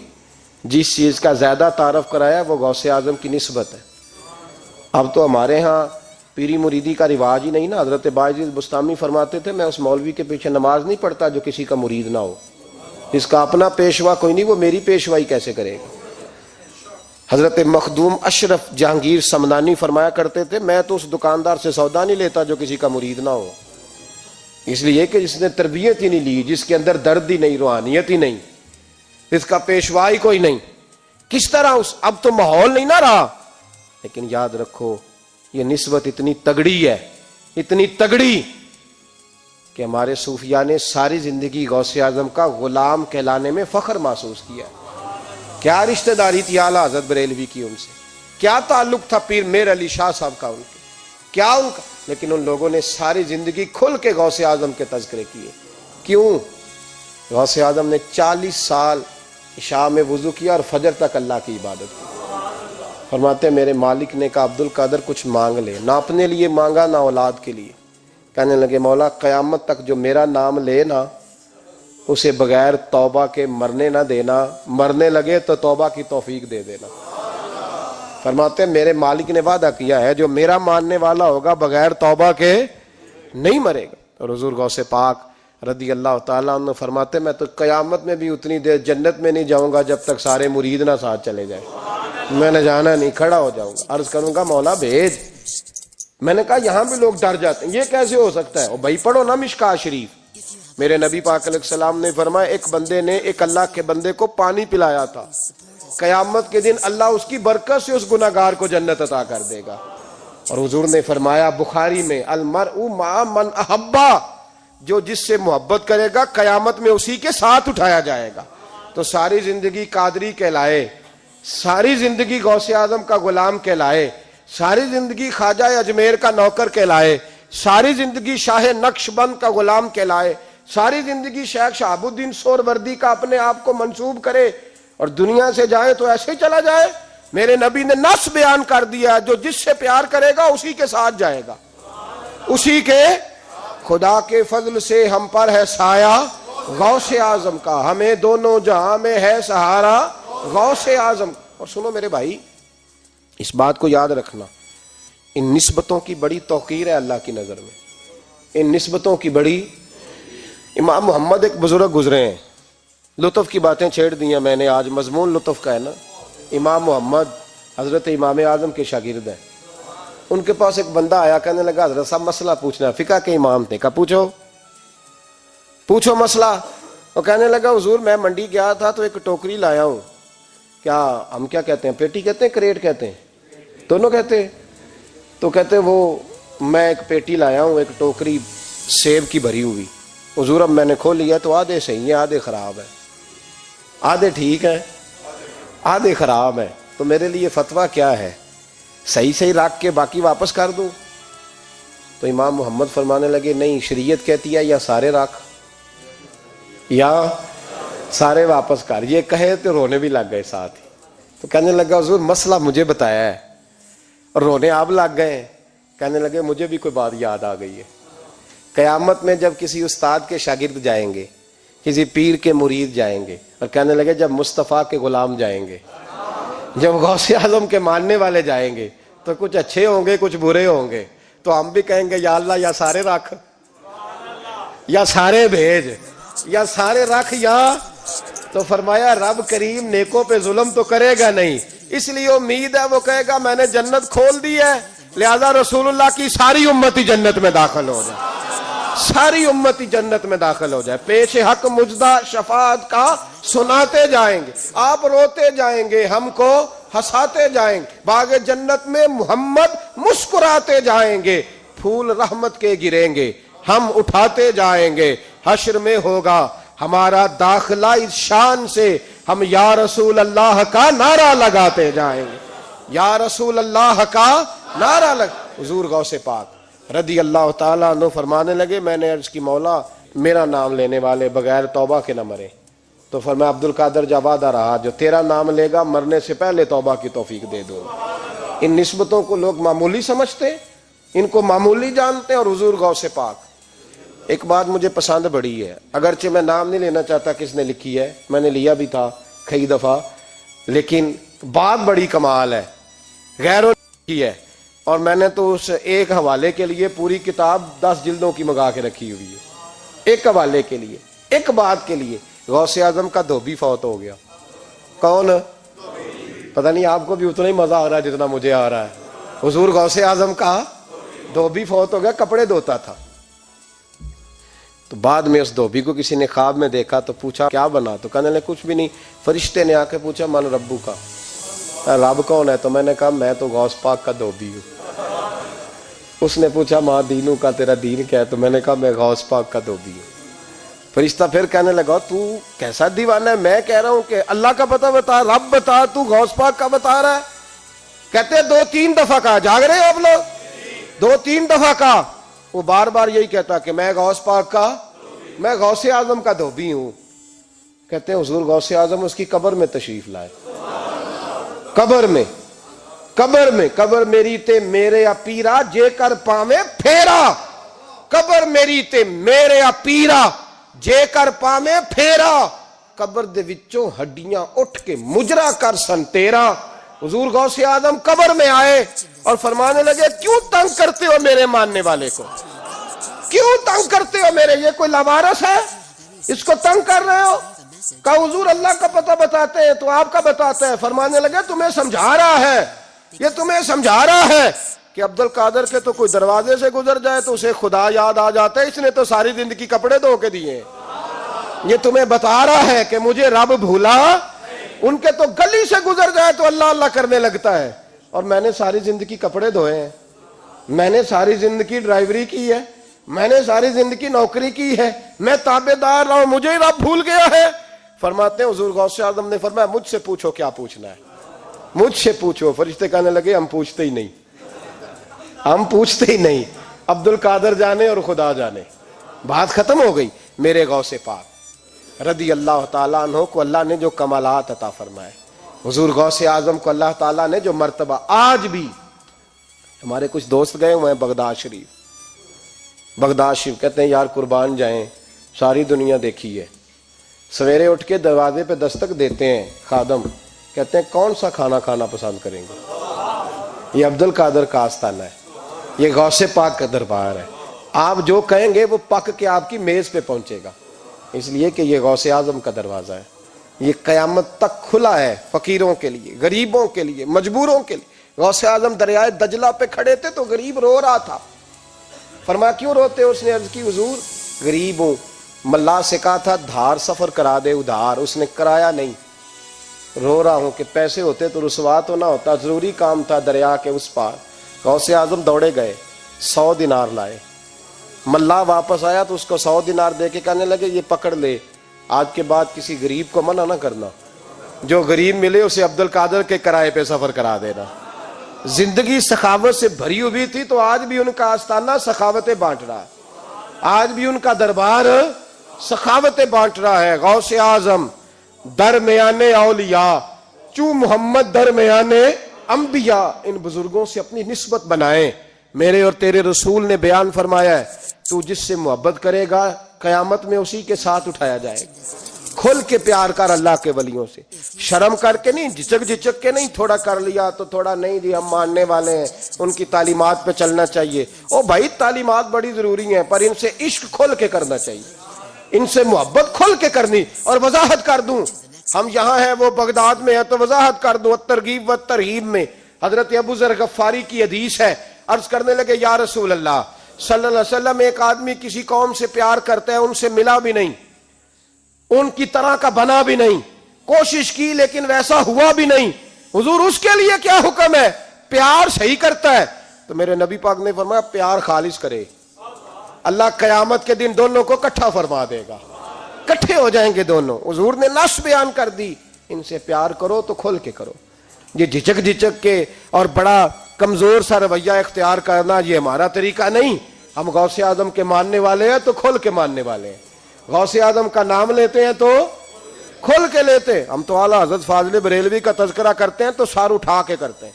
جس چیز کا زیادہ تعارف کرایا وہ غوث اعظم کی نسبت ہے. اب تو ہمارے ہاں پیری مریدی کا رواج ہی نہیں نا. حضرت باعزیز بستامی فرماتے تھے میں اس مولوی کے پیچھے نماز نہیں پڑھتا جو کسی کا مرید نہ ہو. اس کا اپنا پیشوا کوئی نہیں، وہ میری پیشوائی کیسے کرے گا. حضرت مخدوم اشرف جہانگیر سمنانی فرمایا کرتے تھے میں تو اس دکاندار سے سودا نہیں لیتا جو کسی کا مرید نہ ہو، اس لیے کہ جس نے تربیت ہی نہیں لی، جس کے اندر درد ہی نہیں، روحانیت ہی نہیں، اس کا پیشوا ہی کوئی نہیں. کس طرح اب تو ماحول نہیں نہ رہا. لیکن یاد رکھو یہ نسبت اتنی تگڑی ہے، اتنی تگڑی کہ ہمارے صوفیاء نے ساری زندگی غوث اعظم کا غلام کہلانے میں فخر محسوس کیا. کیا رشتہ داری تھی اعلیٰ حضرت بریلوی کی ان سے, کیا تعلق تھا پیر میر علی شاہ صاحب کا ان کے, کیا ان کا, لیکن ان لوگوں نے ساری زندگی کھل کے غوث اعظم کے تذکرے کیے. کیوں؟ غوث اعظم نے 40 سال عشاء میں وضو کیا اور فجر تک اللہ کی عبادت کی. فرماتے میرے مالک نے کہا عبد القادر کچھ مانگ لے. نہ اپنے لیے مانگا نہ اولاد کے لیے. کہنے لگے مولا قیامت تک جو میرا نام لے نا اسے بغیر توبہ کے مرنے نہ دینا, مرنے لگے تو توبہ کی توفیق دے دینا. فرماتے میرے مالک نے وعدہ کیا ہے جو میرا ماننے والا ہوگا بغیر توبہ کے نہیں مرے گا. اور حضور غوث پاک رضی اللہ تعالیٰ عنہ فرماتے میں تو قیامت میں بھی اتنی دیر جنت میں نہیں جاؤں گا جب تک سارے مرید نہ ساتھ چلے جائیں. میں نے جانا نہیں, کھڑا ہو جاؤں گا, عرض کروں گا مولا بھیج. میں نے کہا یہاں بھی لوگ ڈر جاتے ہیں, یہ کیسے ہو سکتا ہے؟ اور بھائی پڑھو نا مشکاہ شریف. میرے نبی پاک علیہ السلام نے فرمایا ایک بندے نے ایک اللہ کے بندے کو پانی پلایا تھا, قیامت کے دن اللہ اس کی برکت سے اس گناہگار کو جنت عطا کر دے گا. اور حضور نے فرمایا بخاری میں المرء مع من احبا, جو جس سے محبت کرے گا قیامت میں اسی کے ساتھ اٹھایا جائے گا. تو ساری زندگی قادری کہلائے, ساری زندگی غوث اعظم کا غلام کہلائے, ساری زندگی خواجہ اجمیر کا نوکر کہلائے, ساری زندگی شاہ نقش بند کا غلام کہلائے, ساری زندگی شیخ شہاب الدین سہروردی کا اپنے آپ کو منسوب کرے اور دنیا سے جائے تو ایسے ہی چلا جائے. میرے نبی نے نص بیان کر دیا جو جس سے پیار کرے گا اسی کے ساتھ جائے گا, اسی کے. خدا کے فضل سے ہم پر ہے سایہ غوث اعظم کا, ہمیں دونوں جہاں میں ہے سہارا غوث اعظم. اور سنو میرے بھائی اس بات کو یاد رکھنا, ان نسبتوں کی بڑی توقیر ہے اللہ کی نظر میں, ان نسبتوں کی بڑی. امام محمد ایک بزرگ گزرے ہیں, لطف کی باتیں چھیڑ دی ہیں میں نے, آج مضمون لطف کا ہے نا. امام محمد حضرت امام اعظم کے شاگرد ہیں. ان کے پاس ایک بندہ آیا, کہنے لگا حضرت صاحب مسئلہ پوچھنا. فقہ کے امام تھے, کہا پوچھو پوچھو مسئلہ. وہ کہنے لگا حضور میں منڈی گیا تھا تو ایک ٹوکری لایا ہوں. کیا ہم کیا کہتے ہیں, پیٹی کہتے ہیں کریٹ کہتے ہیں, دونوں کہتے ہیں. تو کہتے وہ میں ایک پیٹی لایا ہوں, ایک ٹوکری سیب کی بھری ہوئی. حضور اب میں نے کھول لیا تو آدھے صحیح ہیں آدھے خراب ہیں, آدھے ٹھیک ہیں آدھے خراب ہیں, تو میرے لیے فتویٰ کیا ہے, صحیح رکھ کے باقی واپس کر دوں؟ تو امام محمد فرمانے لگے نہیں, شریعت کہتی ہے یا سارے رکھ یا سارے واپس کر. یہ کہے تو رونے بھی لگ گئے ساتھ ہی. تو کہنے لگا حضور مسئلہ مجھے بتایا ہے, اور رونے آپ لگ گئے. کہنے لگے مجھے بھی کوئی بات یاد آ گئی ہے. قیامت میں جب کسی استاد کے شاگرد جائیں گے, کسی پیر کے مرید جائیں گے, اور کہنے لگے جب مصطفیٰ کے غلام جائیں گے, جب غوث اعظم کے ماننے والے جائیں گے, تو کچھ اچھے ہوں گے کچھ برے ہوں گے. تو ہم بھی کہیں گے یا اللہ یا سارے رکھ یا سارے بھیج یا سارے رکھ یا. تو فرمایا رب کریم نیکوں پہ ظلم تو کرے گا نہیں, اس لیے امید ہے وہ کہے گا میں نے جنت کھول دی ہے, لہذا رسول اللہ کی ساری امتی جنت میں داخل ہو جائے, ساری امتی جنت میں داخل ہو جائے. پیش حق مجدہ شفاعت کا سناتے جائیں گے, آپ روتے جائیں گے, ہم کو ہنساتے جائیں گے, باغ جنت میں محمد مسکراتے جائیں گے, پھول رحمت کے گریں گے, ہم اٹھاتے جائیں گے. حشر میں ہوگا ہمارا داخلہ اس شان سے, ہم یا رسول اللہ کا نعرہ لگاتے جائیں گے, یا رسول اللہ کا نعرہ حضور غوث پاک رضی اللہ تعالیٰ عنہ فرمانے لگے میں نے عرض کی مولا میرا نام لینے والے بغیر توبہ کے نہ مرے. تو فرمایا عبد القادر جب وعدہ رہا جو تیرا نام لے گا مرنے سے پہلے توبہ کی توفیق دے دوں. ان نسبتوں کو لوگ معمولی سمجھتے, ان کو معمولی جانتے ہیں. اور حضور غوث پاک ایک بات مجھے پسند بڑی ہے, اگرچہ میں نام نہیں لینا چاہتا کس نے لکھی ہے, میں نے لیا بھی تھا کئی دفعہ, لیکن بات بڑی کمال ہے, غیروں نے لکھی ہے. اور میں نے تو اس ایک حوالے کے لیے پوری کتاب 10 جلدوں کی منگا کے رکھی ہوئی ہے, ایک حوالے کے لیے, ایک بات کے لیے. غوث اعظم کا دھوبی فوت ہو گیا. کون؟ پتہ نہیں آپ کو بھی اتنا ہی مزہ آ رہا ہے جتنا مجھے آ رہا ہے. حضور غوث اعظم کا دھوبی فوت ہو گیا, کپڑے دھوتا تھا. تو بعد میں اس دھوبی کو کسی نے خواب میں دیکھا تو پوچھا کیا بنا, تو کہنے لگے کچھ بھی نہیں. فرشتے نے آ کے پوچھا من ربو کا, رب کون ہے؟ تو میں نے کہا میں تو غوث پاک کا دھوبی ہوں. اس نے پوچھا ماں دینوں کا تیرا دین کیا ہے؟ تو میں نے کہا میں غوث پاک کا دھوبی ہوں۔ فرشتہ پھر کہنے لگا تو کیسا دیوانہ ہے، میں کہہ رہا ہوں کہ اللہ کا پتہ بتا، رب بتا، تو غوث پاک کا بتا رہا ہے؟ کہتے 2-3 دفعہ کہا، جاگ رہے ہیں آپ لوگ؟ 2-3 دفعہ کہا، وہ بار بار یہی کہتا کہ میں غوث پاک کا، میں غوث اعظم کا دھوبی ہوں۔ کہتے ہیں حضور غوث اعظم اس کی قبر میں تشریف لائے، قبر میری تے میرے پیرا جے کر پاویں پھیرا، قبر میری تے میرے پیرا جے کر پاویں پھیرا، قبر دے وچوں ہڈیاں اٹھ کے مجرا کر سن تیرا۔ حضور غوث اعظم قبر میں آئے اور فرمانے لگے کیوں تنگ کرتے ہو میرے ماننے والے کو، کیوں تنگ کرتے ہو میرے، یہ کوئی لوارث ہے اس کو تنگ کر رہے ہو؟ کہا حضور اللہ کا پتہ بتاتے ہیں تو آپ کا بتاتے ہیں۔ فرمانے لگے تمہیں سمجھا رہا ہے، یہ تمہیں سمجھا رہا ہے کہ عبد القادر کے تو کوئی دروازے سے گزر جائے تو اسے خدا یاد آ جاتا ہے، اس نے تو ساری زندگی کپڑے دھو کے دیے۔ یہ تمہیں بتا رہا ہے کہ مجھے رب بھولا، ان کے تو گلی سے گزر جائے تو اللہ اللہ کرنے لگتا ہے، اور میں نے ساری زندگی کپڑے دھوئے ہیں، میں نے ساری زندگی ڈرائیوری کی ہے، میں نے ساری زندگی نوکری کی ہے، میں تابع دار رہا ہوں، مجھے رب بھول گیا ہے۔ فرماتے ہیں حضور غوث اعظم نے فرمایا مجھ سے پوچھو کیا پوچھنا ہے، مجھ سے پوچھو۔ فرشتے کہنے لگے ہم پوچھتے ہی نہیں، ہم پوچھتے ہی نہیں، عبد القادر جانے اور خدا جانے۔ بات ختم ہو گئی۔ میرے غوث پاک رضی اللہ تعالیٰ عنہ کو اللہ نے جو کمالات عطا فرمائے، حضور غوث اعظم کو اللہ تعالیٰ نے جو مرتبہ، آج بھی ہمارے کچھ دوست گئے ہوئے ہیں بغداد شریف، کہتے ہیں یار قربان جائیں، ساری دنیا دیکھی ہے، سویرے اٹھ کے دروازے پہ دستک دیتے ہیں خادم، کہتے ہیں کون سا کھانا کھانا پسند کریں گے؟ یہ عبد القادر کا آستانہ ہے، یہ غوث پاک کا دربار ہے، آپ جو کہیں گے وہ پک کے آپ کی میز پہ پہنچے گا، اس لیے کہ یہ غوث اعظم کا دروازہ ہے، یہ قیامت تک کھلا ہے، فقیروں کے لیے، غریبوں کے لیے، مجبوروں کے لیے۔ غوث اعظم دریائے دجلہ پہ کھڑے تھے تو غریب رو رہا تھا، فرمایا کیوں روتے ہو؟ اس نے عرض کی حضور غریب ہوں، ملا سے کہا تھا دھار سفر کرا دے ادھار، اس نے کرایا نہیں، رو رہا ہوں کہ پیسے ہوتے تو رسوا تو نہ ہوتا، ضروری کام تھا دریا کے اس پار۔ غوث اعظم دوڑے گئے، 100 دینار لائے، ملا واپس آیا تو اس کو 100 دینار دے کے کہنے لگے یہ پکڑ لے، آج کے بعد کسی غریب کو منع نہ کرنا، جو غریب ملے اسے عبد القادر کے کرائے پہ سفر کرا دینا۔ زندگی سخاوت سے بھری ہوئی تھی تو آج بھی ان کا آستانہ سخاوتیں بانٹ رہا ہے، آج بھی ان کا دربار سخاوتیں بانٹ رہا ہے۔ غوث اعظم درمیان اولیاء چوں محمد درمیان انبیاء، ان بزرگوں سے اپنی نسبت بنائیں۔ میرے اور تیرے رسول نے بیان فرمایا ہے تو جس سے محبت کرے گا قیامت میں اسی کے ساتھ اٹھایا جائے گا۔ کھل کے پیار کر اللہ کے ولیوں سے، شرم کر کے نہیں، جھجک کے نہیں، تھوڑا کر لیا تو تھوڑا نہیں، جی ہم ماننے والے ہیں، ان کی تعلیمات پہ چلنا چاہیے۔ او بھائی تعلیمات بڑی ضروری ہیں پر ان سے عشق کھل کے کرنا چاہیے، ان سے محبت کھل کے کرنی۔ اور وضاحت کر دوں، ہم یہاں ہیں وہ بغداد میں ہیں تو وضاحت کر دوں، ترغیب و ترہیب میں حضرت ابو ذر غفاری کی حدیث ہے، عرض کرنے لگے یا رسول اللہ صلی اللہ علیہ وسلم، ایک آدمی کسی قوم سے پیار کرتا ہے، ان سے ملا بھی نہیں، ان کی طرح کا بنا بھی نہیں، کوشش کی لیکن ویسا ہوا بھی نہیں، حضور اس کے لیے کیا حکم ہے؟ پیار صحیح کرتا ہے تو میرے نبی پاک نے فرمایا پیار خالص کرے، اللہ قیامت کے دن دونوں کو اکٹھا فرما دے گا، اکٹھے ہو جائیں گے دونوں۔ حضور نے نص بیان کر دی، ان سے پیار کرو تو کھل کے کرو، یہ جھجک کے اور بڑا کمزور سا رویہ اختیار کرنا یہ ہمارا طریقہ نہیں۔ ہم غوث اعظم کے ماننے والے ہیں تو کھل کے ماننے والے ہیں، غوث اعظم کا نام لیتے ہیں تو کھل کے لیتے ہیں۔ ہم تو اعلیٰ حضرت فاضل بریلوی کا تذکرہ کرتے ہیں تو سار اٹھا کے کرتے ہیں،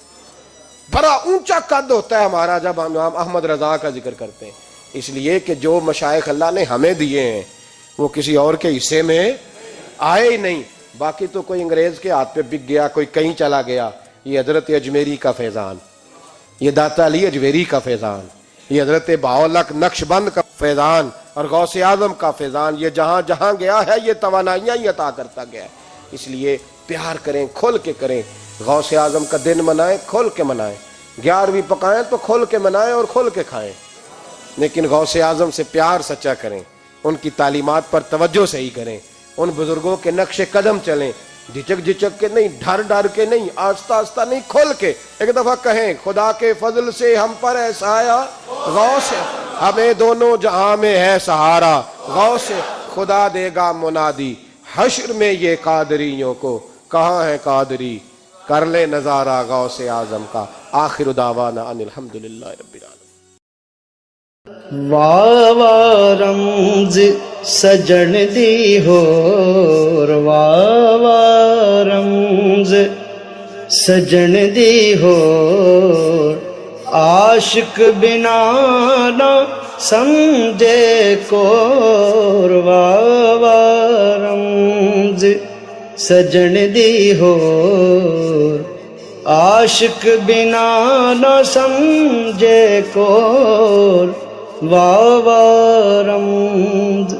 بڑا اونچا قد ہوتا ہے ہمارا جب ہم احمد رضا کا ذکر کرتے ہیں، اس لیے کہ جو مشائخ اللہ نے ہمیں دیے ہیں وہ کسی اور کے حصے میں آئے ہی نہیں۔ باقی تو کوئی انگریز کے ہاتھ پہ بک گیا، کوئی کہیں چلا گیا، یہ حضرت اجمیری کا فیضان، یہ داتا علی اجمیری کا فیضان، یہ حضرت بہاءالحق نقشبند کا فیضان اور غوث اعظم کا فیضان، یہ جہاں جہاں گیا ہے یہ توانائیاں ہی عطا کرتا گیا ہے۔ اس لیے پیار کریں، کھل کے کریں، غوث اعظم کا دن منائیں، کھل کے منائیں، 11ویں پکائیں تو کھل کے منائیں اور کھل کے کھائیں، لیکن غوث اعظم سے پیار سچا کریں، ان کی تعلیمات پر توجہ صحیح کریں، ان بزرگوں کے نقش قدم چلیں۔ جھجک جھجک کے نہیں، ڈر ڈر کے نہیں، آہستہ آہستہ نہیں، کھل کے ایک دفعہ کہیں خدا کے فضل سے ہم پر ہے سایہ غوث ہے، ہمیں دونوں جہاں میں ہے سہارا غوث ہے، خدا دے گا منادی حشر میں یہ قادریوں کو، کہاں ہے قادری کر لے نظارہ غوث اعظم کا۔ آخر دعوانا ان الحمدللہ رب العالمین۔ واہ واہ رمز سجن دی ہور، واہ واہ رمز سجن دی ہور، عاشق بنا نہ سمجھے کور، واہ واہ رمز سجن دی ہور، عاشق بنا نہ سمجھے کور، واہ واہ رمز